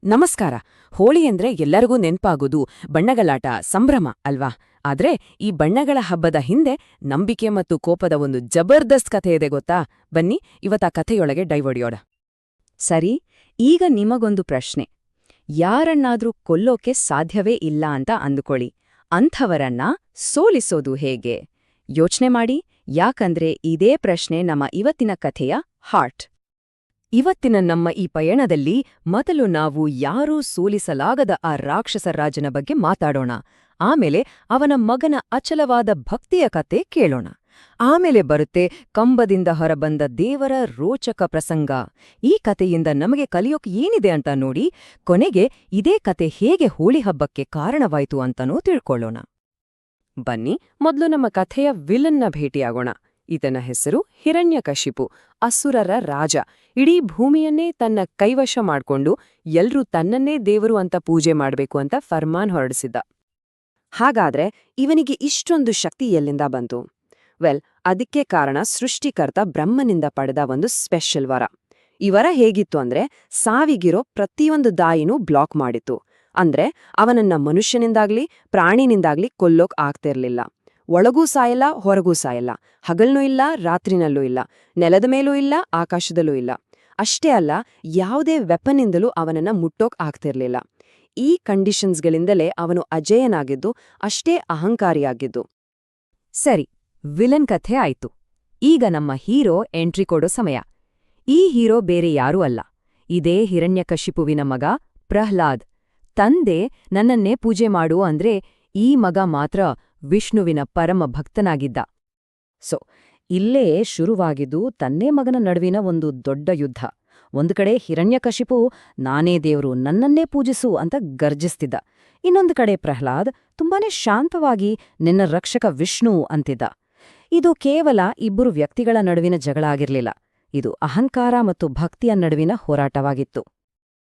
ನಮಸ್ಕಾರ. ಹೋಳಿ ಅಂದ್ರೆ ಎಲ್ಲರಿಗೂ ನೆನ್ಪಾಗೋದು ಬಣ್ಣಗಳಾಟ, ಸಂಭ್ರಮ ಅಲ್ವಾ? ಆದ್ರೆ ಈ ಬಣ್ಣಗಳ ಹಬ್ಬದ ಹಿಂದೆ ನಂಬಿಕೆ ಮತ್ತು ಕೋಪದ ಒಂದು ಜಬರ್ದಸ್ತ್ ಕಥೆ ಇದೆ ಗೊತ್ತಾ? ಬನ್ನಿ ಇವತ್ತ ಕಥೆಯೊಳಗೆ ಡೈವೊಡೆಯೋಣ. ಸರಿ, ಈಗ ನಿಮಗೊಂದು ಪ್ರಶ್ನೆ. ಯಾರನ್ನಾದ್ರೂ ಕೊಲ್ಲೋಕೆ ಸಾಧ್ಯವೇ ಇಲ್ಲ ಅಂತ ಅಂದುಕೊಳ್ಳಿ. ಅಂಥವರನ್ನ ಸೋಲಿಸೋದು ಹೇಗೆ? ಯೋಚ್ನೆ ಮಾಡಿ, ಯಾಕಂದ್ರೆ ಇದೇ ಪ್ರಶ್ನೆ ನಮ್ಮ ಇವತ್ತಿನ ಕಥೆಯ ಹಾರ್ಟ್. ಇವತ್ತಿನ ನಮ್ಮ ಈ ಪಯಣದಲ್ಲಿ ಮೊದಲು ನಾವು ಯಾರೂ ಸೋಲಿಸಲಾಗದ ಆ ರಾಕ್ಷಸ ರಾಜನ ಬಗ್ಗೆ ಮಾತಾಡೋಣ. ಆಮೇಲೆ ಅವನ ಮಗನ ಅಚಲವಾದ ಭಕ್ತಿಯ ಕತೆ ಕೇಳೋಣ. ಆಮೇಲೆ ಬರುತ್ತೆ ಕಂಬದಿಂದ ಹೊರಬಂದ ದೇವರ ರೋಚಕ ಪ್ರಸಂಗ. ಈ ಕತೆಯಿಂದ ನಮಗೆ ಕಲಿಯೋಕ್ ಏನಿದೆ ಅಂತ ನೋಡಿ, ಕೊನೆಗೆ ಇದೇ ಕತೆ ಹೇಗೆ ಹೋಳಿ ಹಬ್ಬಕ್ಕೆ ಕಾರಣವಾಯ್ತು ಅಂತನೂ ತಿಳ್ಕೊಳ್ಳೋಣ. ಬನ್ನಿ ಮೊದಲು ನಮ್ಮ ಕಥೆಯ ವಿಲನ್ನ ಭೇಟಿಯಾಗೋಣ. ಈತನ ಹೆಸರು ಹಿರಣ್ಯಕಶಿಪು, ಅಸುರರ ರಾಜ. ಇಡೀ ಭೂಮಿಯನ್ನೇ ತನ್ನ ಕೈವಶ ಮಾಡ್ಕೊಂಡು ಎಲ್ರೂ ತನ್ನನ್ನೇ ದೇವರು ಅಂತ ಪೂಜೆ ಮಾಡ್ಬೇಕು ಅಂತ ಫರ್ಮಾನ್ ಹೊರಡಿಸಿದ್ದ. ಹಾಗಾದ್ರೆ ಇವನಿಗೆ ಇಷ್ಟೊಂದು ಶಕ್ತಿ ಎಲ್ಲಿಂದ ಬಂತು? ಅದಕ್ಕೆ ಕಾರಣ ಸೃಷ್ಟಿಕರ್ತ ಬ್ರಹ್ಮನಿಂದ ಪಡೆದ ಒಂದು ಸ್ಪೆಷಲ್ ವರ. ಈ ವರ ಹೇಗಿತ್ತು ಅಂದ್ರೆ, ಸಾವಿಗಿರೋ ಪ್ರತಿಯೊಂದು ದಾಯಿನೂ ಬ್ಲಾಕ್ ಮಾಡಿತ್ತು. ಅಂದ್ರೆ ಅವನನ್ನ ಮನುಷ್ಯನಿಂದಾಗ್ಲಿ ಪ್ರಾಣಿನಿಂದಾಗ್ಲಿ ಕೊಲ್ಲೋಕ್ ಆಗ್ತಿರ್ಲಿಲ್ಲ. ಒಳಗೂ ಸಾಯಲ್ಲ, ಹೊರಗೂ ಸಾಯಲ್ಲ, ಹಗಲ್ನೂ ಇಲ್ಲ, ರಾತ್ರಿನಲ್ಲೂ ಇಲ್ಲ, ನೆಲದ ಮೇಲೂ ಇಲ್ಲ, ಆಕಾಶದಲ್ಲೂ ಇಲ್ಲ. ಅಷ್ಟೇ ಅಲ್ಲ, ಯಾವುದೇ ವೆಪನ್ನಿಂದಲೂ ಅವನನ್ನ ಮುಟ್ಟೋಕ್ ಆಗ್ತಿರ್ಲಿಲ್ಲ. ಈ ಕಂಡೀಷನ್ಸ್ಗಳಿಂದಲೇ ಅವನು ಅಜೇಯನಾಗಿದ್ದು, ಅಷ್ಟೇ ಅಹಂಕಾರಿಯಾಗಿದ್ದು. ಸರಿ, ವಿಲನ್ ಕಥೆ ಆಯ್ತು. ಈಗ ನಮ್ಮ ಹೀರೋ ಎಂಟ್ರಿ ಕೊಡೋ ಸಮಯ. ಈ ಹೀರೋ ಬೇರೆ ಯಾರೂ ಅಲ್ಲ, ಇದೇ ಹಿರಣ್ಯಕಶಿಪುವಿನ ಮಗ ಪ್ರಹ್ಲಾದ್. ತಂದೆ ನನ್ನನ್ನೇ ಪೂಜೆ ಮಾಡು ಅಂದ್ರೆ ಈ ಮಗ ಮಾತ್ರ ವಿಷ್ಣುವಿನ ಪರಮ ಭಕ್ತನಾಗಿದ್ದ. ಇಲ್ಲೇ ಶುರುವಾಗಿದ್ದು ತನ್ನೇ ಮಗನ ನಡುವಿನ ಒಂದು ದೊಡ್ಡ ಯುದ್ಧ. ಒಂದು ಕಡೆ ಹಿರಣ್ಯಕಶಿಪು ನಾನೇ ದೇವ್ರು, ನನ್ನನ್ನೇ ಪೂಜಿಸು ಅಂತ ಗರ್ಜಿಸ್ತಿದ್ದ. ಇನ್ನೊಂದು ಕಡೆ ಪ್ರಹ್ಲಾದ್ ತುಂಬಾನೇ ಶಾಂತವಾಗಿ ನಿನ್ನ ರಕ್ಷಕ ವಿಷ್ಣು ಅಂತಿದ್ದ. ಇದು ಕೇವಲ ಇಬ್ಬರು ವ್ಯಕ್ತಿಗಳ ನಡುವಿನ ಜಗಳ ಆಗಿರ್ಲಿಲ್ಲ, ಇದು ಅಹಂಕಾರ ಮತ್ತು ಭಕ್ತಿಯ ನಡುವಿನ ಹೋರಾಟವಾಗಿತ್ತು.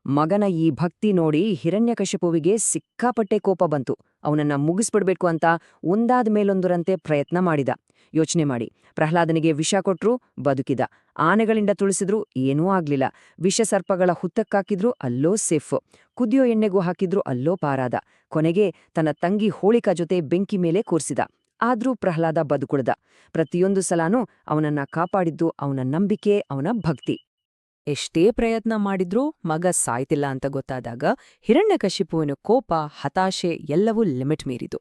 ಮಗನ ಈ ಭಕ್ತಿ ನೋಡಿ ಹಿರಣ್ಯಕಶಿಪುವಿಗೆ ಸಿಕ್ಕಾಪಟ್ಟೆ ಕೋಪ ಬಂತು. ಅವನನ್ನ ಮುಗಿಸ್ಬಿಡ್ಬೇಕು ಅಂತ ಒಂದಾದ ಮೇಲೊಂದರಂತೆ ಪ್ರಯತ್ನ ಮಾಡಿದ. ಯೋಚನೆ ಮಾಡಿ, ಪ್ರಹ್ಲಾದನಿಗೆ ವಿಷ ಕೊಟ್ರೂ ಬದುಕಿದ, ಆನೆಗಳಿಂದ ತುಳಿಸಿದ್ರೂ ಏನೂ ಆಗ್ಲಿಲ್ಲ, ವಿಷಸರ್ಪಗಳ ಹುತ್ತಕ್ಕಾಕಿದ್ರೂ ಅಲ್ಲೋ ಸೇಫ್, ಕುದಿಯೋ ಎಣ್ಣೆಗೂ ಹಾಕಿದ್ರೂ ಅಲ್ಲೋ ಪಾರಾದ, ಕೊನೆಗೆ ತನ್ನ ತಂಗಿ ಹೋಳಿಕಾ ಜೊತೆ ಬೆಂಕಿ ಮೇಲೆ ಕೂರ್ಸಿದ. ಆದ್ರೂ ಪ್ರಹ್ಲಾದ ಬದುಕುಳ್ದ. ಪ್ರತಿಯೊಂದು ಸಲಾನೂ ಅವನನ್ನ ಕಾಪಾಡಿದ್ದು ಅವನ ನಂಬಿಕೆ, ಅವನ ಭಕ್ತಿ. ಎಷ್ಟೇ ಪ್ರಯತ್ನ ಮಾಡಿದ್ರೂ ಮಗ ಸಾಯ್ತಿಲ್ಲ ಅಂತ ಗೊತ್ತಾದಾಗ ಹಿರಣ್ಯಕಶಿಪುವಿನ ಕೋಪ, ಹತಾಶೆ ಎಲ್ಲವೂ ಲಿಮಿಟ್ ಮೀರಿತು.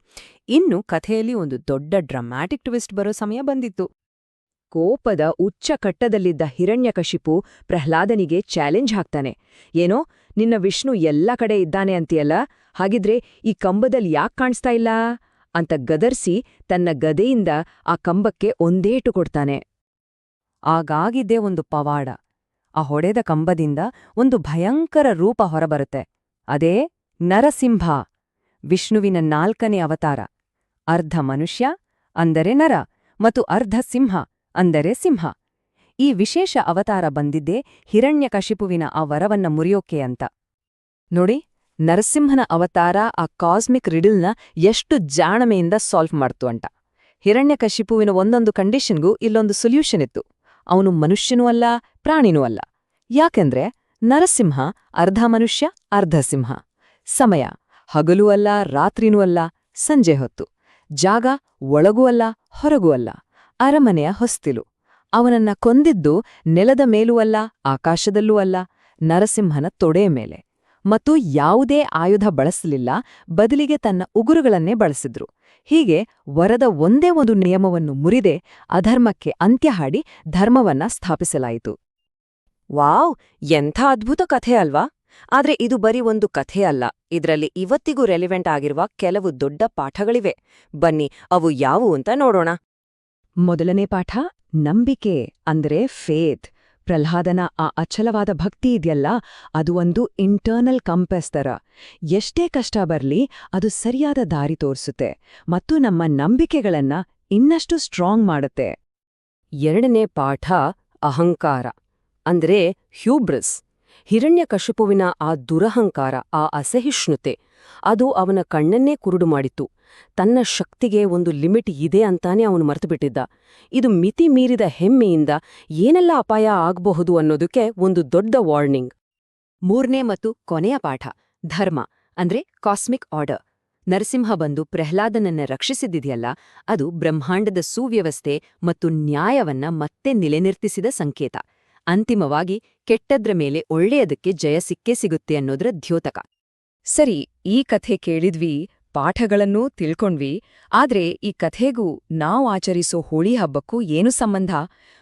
ಇನ್ನು ಕಥೆಯಲ್ಲಿ ಒಂದು ದೊಡ್ಡ ಡ್ರಾಮ್ಯಾಟಿಕ್ ಟ್ವಿಸ್ಟ್ ಬರೋ ಸಮಯ ಬಂದಿತ್ತು. ಕೋಪದ ಉಚ್ಚ ಕಟ್ಟದಲ್ಲಿದ್ದ ಹಿರಣ್ಯಕಶಿಪು ಪ್ರಹ್ಲಾದನಿಗೆ ಚಾಲೆಂಜ್ ಹಾಕ್ತಾನೆ. ಏನೋ, ನಿನ್ನ ವಿಷ್ಣು ಎಲ್ಲ ಕಡೆ ಇದ್ದಾನೆ ಅಂತೀಯಲ್ಲ, ಹಾಗಿದ್ರೆ ಈ ಕಂಬದಲ್ಲಿ ಯಾಕ್ ಕಾಣಿಸ್ತಾ ಇಲ್ಲ ಅಂತ ಗದರ್ಸಿ ತನ್ನ ಗದೆಯಿಂದ ಆ ಕಂಬಕ್ಕೆ ಒಂದೇಟು ಕೊಡ್ತಾನೆ. ಆಗಾಗಿದ್ದೇ ಒಂದು ಪವಾಡ. ಆ ಹೊಡೆದ ಕಂಬದಿಂದ ಒಂದು ಭಯಂಕರ ರೂಪ ಹೊರಬರುತ್ತೆ. ಅದೇ ನರಸಿಂಹ, ವಿಷ್ಣುವಿನ 4ನೇ ಅವತಾರ. ಅರ್ಧ ಮನುಷ್ಯ ಅಂದರೆ ನರ ಮತ್ತು ಅರ್ಧ ಸಿಂಹ ಅಂದರೆ ಸಿಂಹ. ಈ ವಿಶೇಷ ಅವತಾರ ಬಂದಿದ್ದೇ ಹಿರಣ್ಯಕಶಿಪುವಿನ ಆ ವರವನ್ನ ಮುರಿಯೋಕೆ ಅಂತ. ನೋಡಿ, ನರಸಿಂಹನ ಅವತಾರ ಆ ಕಾಸ್ಮಿಕ್ ರಿಡಲ್ನ ಎಷ್ಟು ಜಾಣಮೆಯಿಂದ ಸಾಲ್ವ್ ಮಾಡ್ತು ಅಂತ. ಹಿರಣ್ಯಕಶಿಪುವಿನ ಒಂದೊಂದು ಕಂಡೀಷನ್ಗೂ ಇಲ್ಲೊಂದು ಸೊಲ್ಯೂಷನ್ ಇತ್ತು. ಅವನು ಮನುಷ್ಯನೂ ಅಲ್ಲ, ಪ್ರಾಣಿನೂ ಅಲ್ಲ. ಯಾಕೆಂದ್ರೆ ನರಸಿಂಹ ಅರ್ಧ ಮನುಷ್ಯ, ಅರ್ಧ ಸಿಂಹ. ಸಮಯ ಹಗಲೂ ಅಲ್ಲ, ರಾತ್ರಿನೂ ಅಲ್ಲ, ಸಂಜೆ ಹೊತ್ತು. ಜಾಗ ಒಳಗೂ ಅಲ್ಲ, ಹೊರಗೂ ಅಲ್ಲ, ಅರಮನೆಯ ಹೊಸ್ತಿಲು. ಅವನನ್ನ ಕೊಂದಿದ್ದು ನೆಲದ ಮೇಲೂ ಅಲ್ಲ, ಆಕಾಶದಲ್ಲೂ ಅಲ್ಲ, ನರಸಿಂಹನ ತೊಡೆ ಮೇಲೆ. ಮತ್ತು ಯಾವುದೇ ಆಯುಧ ಬಳಸಲಿಲ್ಲ, ಬದಲಿಗೆ ತನ್ನ ಉಗುರುಗಳನ್ನೇ ಬಳಸಿದ್ರು. ಹೀಗೆ ವರದ ಒಂದೇ ಒಂದು ನಿಯಮವನ್ನು ಮುರಿದೆ ಅಧರ್ಮಕ್ಕೆ ಅಂತ್ಯ ಹಾಡಿ ಧರ್ಮವನ್ನ ಸ್ಥಾಪಿಸಲಾಯಿತು. ವಾವ್, ಎಂಥ ಅದ್ಭುತ ಕಥೆ ಅಲ್ವಾ? ಆದ್ರೆ ಇದು ಬರೀ ಒಂದು ಕಥೆ ಅಲ್ಲ, ಇದರಲ್ಲಿ ಇವತ್ತಿಗೂ ರೆಲಿವೆಂಟ್ ಆಗಿರುವ ಕೆಲವು ದೊಡ್ಡ ಪಾಠಗಳಿವೆ. ಬನ್ನಿ ಅವು ಯಾವುವು ಅಂತ ನೋಡೋಣ. ಮೊದಲನೇ ಪಾಠ ನಂಬಿಕೆ ಅಂದ್ರೆ ಫೇತ್. ಪ್ರಹ್ಲಾದನ ಆ ಅಚಲವಾದ ಭಕ್ತಿ ಇದೆಯಲ್ಲ, ಅದು ಒಂದು ಇಂಟರ್ನಲ್ ಕಂಪಸ್ ತರ. ಎಷ್ಟೇ ಕಷ್ಟ ಬರ್ಲಿ ಅದು ಸರಿಯಾದ ದಾರಿ ತೋರಿಸುತ್ತೆ ಮತ್ತು ನಮ್ಮ ನಂಬಿಕೆಗಳನ್ನ ಇನ್ನಷ್ಟು ಸ್ಟ್ರಾಂಗ್ ಮಾಡುತ್ತೆ. ಎರಡನೇ ಪಾಠ ಅಹಂಕಾರ ಅಂದ್ರೆ ಹ್ಯೂಬ್ರಿಸ್. ಹಿರಣ್ಯಕಶಿಪುವಿನ ಆ ದುರಹಂಕಾರ, ಆ ಅಸಹಿಷ್ಣುತೆ, ಅದು ಅವನ ಕಣ್ಣನ್ನೇ ಕುರುಡು ಮಾಡಿತ್ತು. ತನ್ನ ಶಕ್ತಿಗೆ ಒಂದು ಲಿಮಿಟ್ ಇದೆ ಅಂತಾನೆ ಅವನು ಮರೆತುಬಿಟ್ಟಿದ್ದ. ಇದು ಮಿತಿ ಮೀರಿದ ಹೆಮ್ಮೆಯಿಂದ ಏನೆಲ್ಲ ಅಪಾಯ ಆಗ್ಬಹುದು ಅನ್ನೋದಕ್ಕೆ ಒಂದು ದೊಡ್ಡ ವಾರ್ನಿಂಗ್. ಮೂರನೇ ಮತ್ತು ಕೊನೆಯ ಪಾಠ ಧರ್ಮ ಅಂದ್ರೆ ಕಾಸ್ಮಿಕ್ ಆರ್ಡರ್. ನರಸಿಂಹ ಬಂದು ಪ್ರಹ್ಲಾದನನ್ನ ರಕ್ಷಿಸಿದ್ದಿದೆಯಲ್ಲ, ಅದು ಬ್ರಹ್ಮಾಂಡದ ಸುವ್ಯವಸ್ಥೆ ಮತ್ತು ನ್ಯಾಯವನ್ನ ಮತ್ತೆ ನಿಲೆನಿರ್ತಿಸಿದ ಸಂಕೇತ. ಅಂತಿಮವಾಗಿ ಕೆಟ್ಟದ್ರ ಮೇಲೆ ಒಳ್ಳೆಯದಕ್ಕೆ ಜಯ ಸಿಕ್ಕೇ ಸಿಗುತ್ತೆ ಅನ್ನೋದ್ರ ದ್ಯೋತಕ. ಸರಿ, ಈ ಕಥೆ ಕೇಳಿದ್ವಿ, ಪಾಠಗಳನ್ನೂ ತಿಳ್ಕೊಂಡ್ವಿ. ಆದ್ರೆ ಈ ಕಥೆಗೂ ನಾವು ಆಚರಿಸೋ ಹೋಳಿ ಹಬ್ಬಕ್ಕೂ ಏನು ಸಂಬಂಧ?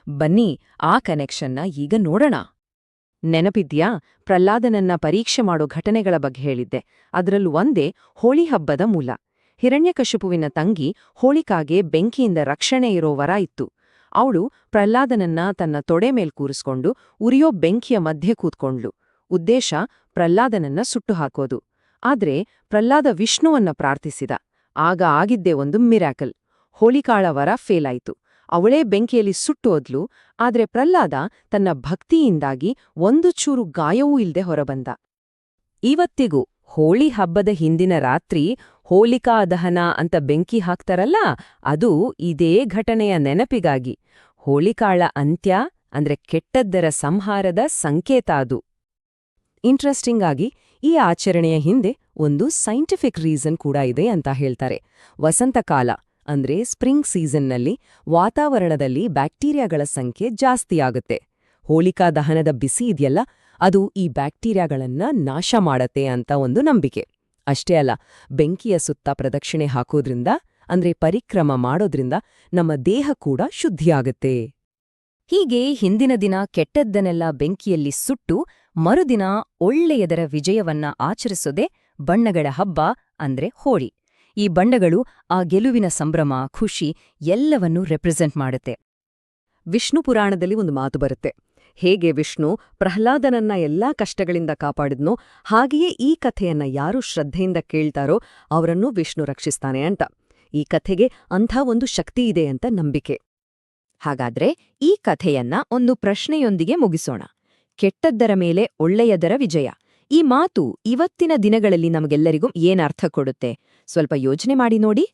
ಬನ್ನಿ ಆ ಕನೆಕ್ಷನ್ನ ಈಗ ನೋಡೋಣ. ನೆನಪಿದ್ಯಾ, ಪ್ರಹ್ಲಾದನನ್ನ ಪರೀಕ್ಷೆ ಮಾಡೋ ಘಟನೆಗಳ ಬಗ್ಗೆ ಹೇಳಿದ್ದೆ. ಅದರಲ್ಲೂ ಒಂದೇ ಹೋಳಿ ಹಬ್ಬದ ಮೂಲ. ಹಿರಣ್ಯಕಶಿಪುವಿನ ತಂಗಿ ಹೋಳಿಕಾಗೆ ಬೆಂಕಿಯಿಂದ ರಕ್ಷಣೆ ಇರೋ ವರ ಇತ್ತು. ಅವಳು ಪ್ರಹ್ಲಾದನನ್ನ ತನ್ನ ತೊಡೆ ಮೇಲ್ ಕೂರಿಸ್ಕೊಂಡು ಉರಿಯೋ ಬೆಂಕಿಯ ಮಧ್ಯೆ ಕೂತ್ಕೊಂಡ್ಲು. ಉದ್ದೇಶ ಪ್ರಹ್ಲಾದನನ್ನ ಸುಟ್ಟು ಹಾಕೋದು. ಆದ್ರೆ ಪ್ರಹ್ಲಾದ ವಿಷ್ಣುವನ್ನ ಪ್ರಾರ್ಥಿಸಿದ. ಆಗ ಆಗಿದ್ದೇ ಒಂದು ಮಿರಾಕಲ್. ಹೋಳಿಕಾಳ ವರ ಫೇಲಾಯ್ತು. ಅವಳೇ ಬೆಂಕಿಯಲ್ಲಿ ಸುಟ್ಟೋದ್ಲು. ಆದ್ರೆ ಪ್ರಹ್ಲಾದ ತನ್ನ ಭಕ್ತಿಯಿಂದಾಗಿ ಒಂದು ಚೂರು ಗಾಯವೂ ಇಲ್ದೆ ಹೊರಬಂದ. ಇವತ್ತಿಗೂ ಹೋಳಿ ಹಬ್ಬದ ಹಿಂದಿನ ರಾತ್ರಿ ಹೋಲಿಕಾ ದಹನ ಅಂತ ಬೆಂಕಿ ಹಾಕ್ತಾರಲ್ಲ, ಅದು ಇದೇ ಘಟನೆಯ ನೆನಪಿಗಾಗಿ. ಹೋಳಿಕಾಳ ಅಂತ್ಯ ಅಂದ್ರೆ ಕೆಟ್ಟದ್ದರ ಸಂಹಾರದ ಸಂಕೇತ ಅದು. ಇಂಟ್ರೆಸ್ಟಿಂಗ್ ಆಗಿ ಈ ಆಚರಣೆಯ ಹಿಂದೆ ಒಂದು ಸೈಂಟಿಫಿಕ್ ರೀಸನ್ ಕೂಡ ಇದೆ ಅಂತ ಹೇಳ್ತಾರೆ. ವಸಂತಕಾಲ ಅಂದ್ರೆ ಸ್ಪ್ರಿಂಗ್ ಸೀಸನ್ನಲ್ಲಿ ವಾತಾವರಣದಲ್ಲಿ ಬ್ಯಾಕ್ಟೀರಿಯಾಗಳ ಸಂಖ್ಯೆ ಜಾಸ್ತಿಯಾಗುತ್ತೆ. ಹೋಳಿಕಾ ದಹನದ ಬಿಸಿ ಇದೆಯಲ್ಲ, ಅದು ಈ ಬ್ಯಾಕ್ಟೀರಿಯಾಗಳನ್ನ ನಾಶ ಮಾಡತ್ತೆ ಅಂತ ಒಂದು ನಂಬಿಕೆ. ಅಷ್ಟೇ ಅಲ್ಲ, ಬೆಂಕಿಯ ಸುತ್ತ ಪ್ರದಕ್ಷಿಣೆ ಹಾಕೋದ್ರಿಂದ ಅಂದ್ರೆ ಪರಿಕ್ರಮ ಮಾಡೋದ್ರಿಂದ ನಮ್ಮ ದೇಹ ಕೂಡ ಶುದ್ಧಿಯಾಗತ್ತೆ. ಹೀಗೆ ಹಿಂದಿನ ದಿನ ಕೆಟ್ಟದ್ದನ್ನೆಲ್ಲ ಬೆಂಕಿಯಲ್ಲಿ ಸುಟ್ಟು ಮರುದಿನ ಒಳ್ಳೆಯದರ ವಿಜಯವನ್ನ ಆಚರಿಸೋದೇ ಬಣ್ಣಗಳ ಹಬ್ಬ ಅಂದ್ರೆ ಹೋಳಿ. ಈ ಬಣ್ಣಗಳು ಆ ಗೆಲುವಿನ ಸಂಭ್ರಮ, ಖುಷಿ ಎಲ್ಲವನ್ನೂ ರೆಪ್ರೆಸೆಂಟ್ ಮಾಡುತ್ತೆ. ವಿಷ್ಣು ಪುರಾಣದಲ್ಲಿ ಒಂದು ಮಾತು ಬರುತ್ತೆ. ಹೇಗೆ ವಿಷ್ಣು ಪ್ರಹ್ಲಾದನನ್ನ ಎಲ್ಲಾ ಕಷ್ಟಗಳಿಂದ ಕಾಪಾಡಿದ್ನೋ, ಹಾಗೆಯೇ ಈ ಕಥೆಯನ್ನ ಯಾರು ಶ್ರದ್ಧೆಯಿಂದ ಕೇಳ್ತಾರೋ ಅವರನ್ನೂ ವಿಷ್ಣು ರಕ್ಷಿಸ್ತಾನೆ ಅಂತ. ಈ ಕಥೆಗೆ ಅಂಥ ಒಂದು ಶಕ್ತಿ ಇದೆ ಅಂತ ನಂಬಿಕೆ. ಹಾಗಾದ್ರೆ ಈ ಕಥೆಯನ್ನ ಒಂದು ಪ್ರಶ್ನೆಯೊಂದಿಗೆ ಮುಗಿಸೋಣ. ಕೆಟ್ಟದ್ದರ ಮೇಲೆ ಒಳ್ಳೆಯದರ ವಿಜಯ. ಈ ಮಾತು ಇವತ್ತಿನ ದಿನಗಳಲ್ಲಿ ನಮಗೆಲ್ಲರಿಗೂ ಏನರ್ಥ ಕೊಡುತ್ತೆ? ಸ್ವಲ್ಪ ಯೋಚನೆ ಮಾಡಿ ನೋಡಿ.